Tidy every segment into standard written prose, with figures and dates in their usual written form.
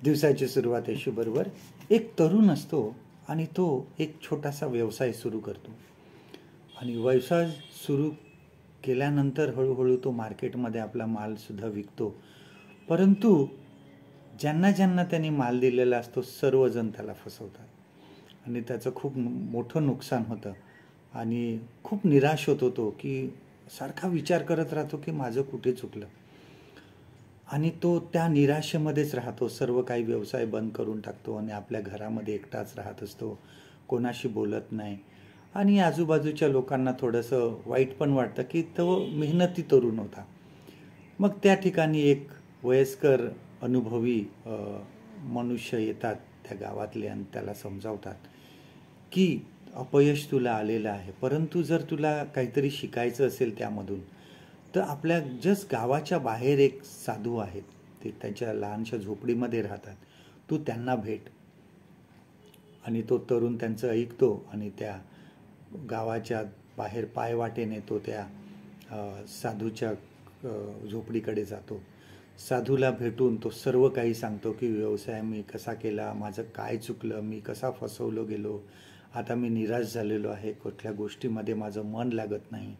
दिवसाची सुरुवात यशूबरोबर एक तरुण असतो आणि तो एक छोटासा व्यवसाय सुरू करतो आणि व्यवसाय सुरू केल्यानंतर हळूहळू तो मार्केटमध्ये आपला मालसुद्धा विकतो. परंतु ज्यांना ज्यांना त्यांनी माल दिलेला असतो सर्वजण त्याला फसवतात आणि त्याचं खूप मोठं नुकसान होतं आणि खूप निराश होतो तो, की सारखा विचार करत राहतो की माझं कुठे चुकलं आणि तो त्या निराशेमध्येच राहतो. सर्व काही व्यवसाय बंद करून टाकतो आणि आपल्या घरामध्ये एकटाच राहत असतो, कोणाशी बोलत नाही आणि आजूबाजूच्या लोकांना थोडंसं वाईट पण वाटतं की तो मेहनती तरुण होता. मग त्या ठिकाणी एक वयस्कर अनुभवी मनुष्य येतात त्या गावातले आणि त्याला समजावतात की अपयश तुला आलेलं आहे, परंतु जर तुला काहीतरी शिकायचं असेल त्यामधून तर आपल्या जस्ट गावाच्या बाहेर एक साधू आहेत, ते त्यांच्या लहानशा झोपडीमध्ये राहतात, तू त्यांना भेट. आणि तो तरुण त्यांचं ऐकतो आणि त्या गावाच्या बाहेर पायवाटेने तो त्या साधूच्या झोपडीकडे जातो. साधूला भेटून तो सर्व काही सांगतो की व्यवसाय मी कसा केला, माझं काय चुकलं, मी कसा फसवलो गेलो, आता मी निराश झालेलो आहे, कुठल्या गोष्टीमध्ये माझं मन लागत नाही.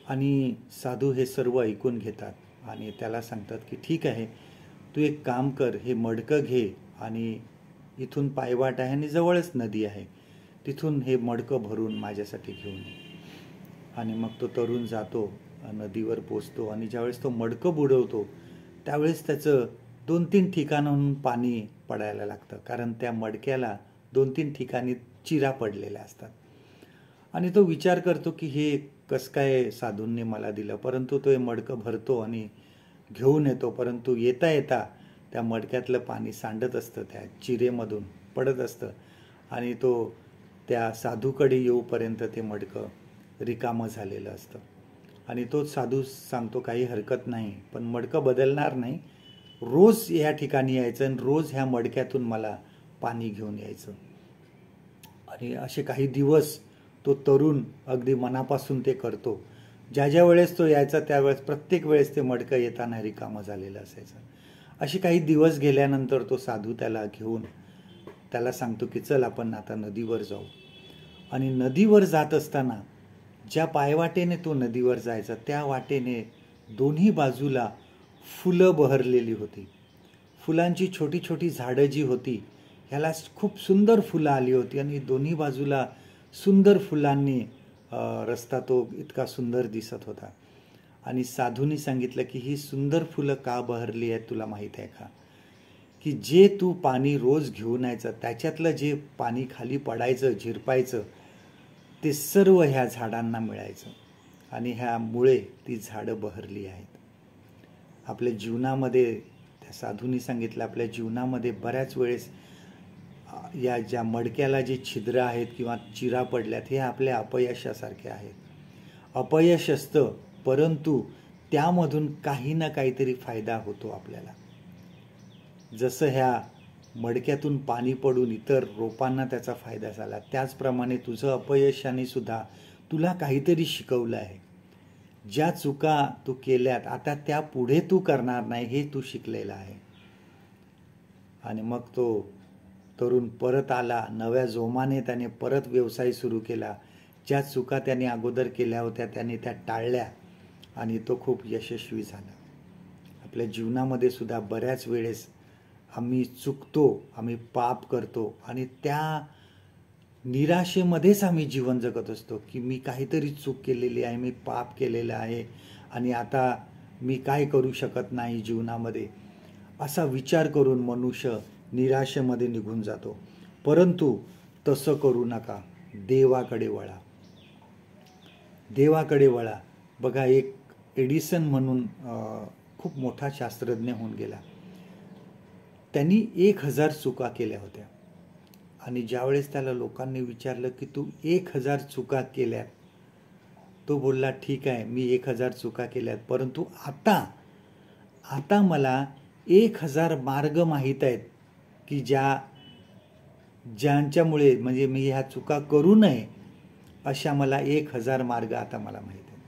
आणि साधू हे सर्व ऐकून घेतात आणि त्याला सांगतात की ठीक आहे, तू एक काम कर, हे मडकं घे आणि इथून पायवाट आहे आणि जवळच नदी आहे, तिथून हे मडकं भरून माझ्यासाठी घेऊन ये. आणि मग तो तरुण जातो, नदीवर पोचतो आणि ज्यावेळेस तो मडकं बुडवतो त्यावेळेस त्याचं 2-3 ठिकाणाहून पाणी पडायला लागतं, कारण त्या मडक्याला 2-3 ठिकाणी चिरा पडलेल्या असतात. आणि तो विचार करतो की हे कसं काय साधूंनी मला दिलं, परंतु तो हे मडकं भरतो आणि घेऊन येतो. परंतु येता येता त्या मडक्यातलं पाणी सांडत असतं, त्या चिरेमधून पडत असतं आणि तो त्या साधूकडे येऊपर्यंत ते मडकं रिकामं झालेलं असतं. आणि तो साधू सांगतो काही हरकत नाही, पण मडकं बदलणार नाही, रोज या ठिकाणी यायचं आणि रोज ह्या मडक्यातून मला पाणी घेऊन यायचं. आणि असे काही दिवस तो तरुण अगदी मनापासून ते करतो. ज्या ज्या वेळेस तो यायचा त्यावेळेस प्रत्येक वेळेस ते मडकं येताना रिकामं झालेलं असायचं. असे काही दिवस गेल्यानंतर तो साधू त्याला घेऊन त्याला सांगतो की चल आपण आता नदीवर जाऊ. आणि नदीवर जात असताना ज्या पायवाटेने तो नदीवर जायचा त्या वाटेने दोन्ही बाजूला फुलं बहरलेली होती. फुलांची छोटी छोटी झाडं जी होती ह्याला खूप सुंदर फुलं आली होती आणि दोन्ही बाजूला सुंदर फुलांनी रस्ता तो इतका सुंदर दिसत होता. आणि साधूंनी सांगितलं की ही सुंदर फुलं का बहरली आहेत तुला माहीत आहे का, की जे तू पाणी रोज घेऊन यायचं त्याच्यातलं जे पाणी खाली पडायचं झिरपायचं ते सर्व ह्या झाडांना मिळायचं आणि ह्यामुळे ती झाडं बहरली आहेत. आपल्या जीवनामध्ये त्या साधूंनी सांगितलं आपल्या जीवनामध्ये बऱ्याच वेळेस या ज्या मडक्याला जे छिद्र आहेत किंवा चिरा पडल्यात हे आपल्या अपयशासारखे आहेत. अपयश असतं परंतु त्यामधून काही ना काहीतरी फायदा होतो आपल्याला. जसं ह्या मडक्यातून पाणी पडून इतर रोपांना त्याचा फायदा झाला, त्याचप्रमाणे तुझं अपयशाने सुद्धा तुला काहीतरी शिकवलं आहे. ज्या चुका तू केल्यात आता त्या पुढे तू करणार नाही हे तू शिकलेलं आहे. आणि मग तो तरुण परत आला, नव्या जोमाने त्याने परत व्यवसाय सुरू केला. ज्या चुका त्याने अगोदर केल्या होत्या त्याने त्या टाळल्या आणि तो खूप यशस्वी झाला. आपल्या जीवनामध्ये सुद्धा बऱ्याच वेळेस आम्ही चुकतो, आम्ही पाप करतो आणि त्या निराशेमध्येच आम्ही जीवन जगत असतो की मी काहीतरी चूक केलेली आहे, मी पाप केलेलं आहे आणि आता मी काय करू शकत नाही जीवनामध्ये, असा विचार करून मनुष्य निराशेमध्ये निघून जातो. परंतु तसं करू नका, देवाकडे वळा, देवाकडे वळा. बघा एक एडिसन म्हणून खूप मोठा शास्त्रज्ञ होऊन गेला. त्यांनी 1000 चुका केल्या होत्या आणि ज्यावेळेस त्याला लोकांनी विचारलं की तू 1000 चुका केल्यात, तो बोलला ठीक आहे मी 1000 चुका केल्यात, परंतु आता मला 1000 मार्ग माहीत आहेत की ज्यांच्यामुळे म्हणजे मी ह्या चुका करू नये अशा मला 1000 मार्ग आता मला माहीत आहेत.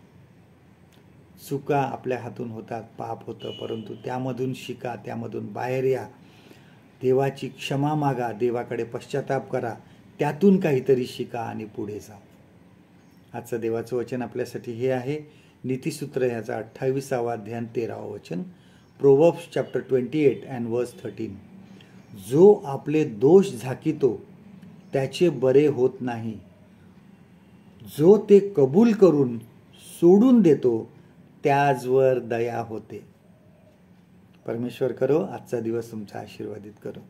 चुका आपल्या हातून होतात, पाप होतं, परंतु त्यामधून शिका, त्यामधून बाहेर या देवाची क्षमा मागा, देवाकडे पश्चाताप करा, त्यातून काहीतरी शिका आणि पुढे जा. आजचं देवाचं वचन आपल्यासाठी हे आहे, नीतिसूत्र ह्याचा 28वा अध्याय 13वा वचन, प्रोव्हर्ब्स चॅप्टर 28 अँड वर्स 13. जो आपले दोष झाकितो त्याचे बरे होत नाही, जो ते कबूल करून सोडून देतो त्याचवर दया होते. परमेश्वर करो आजचा दिवस तुमचा आशीर्वादित करो.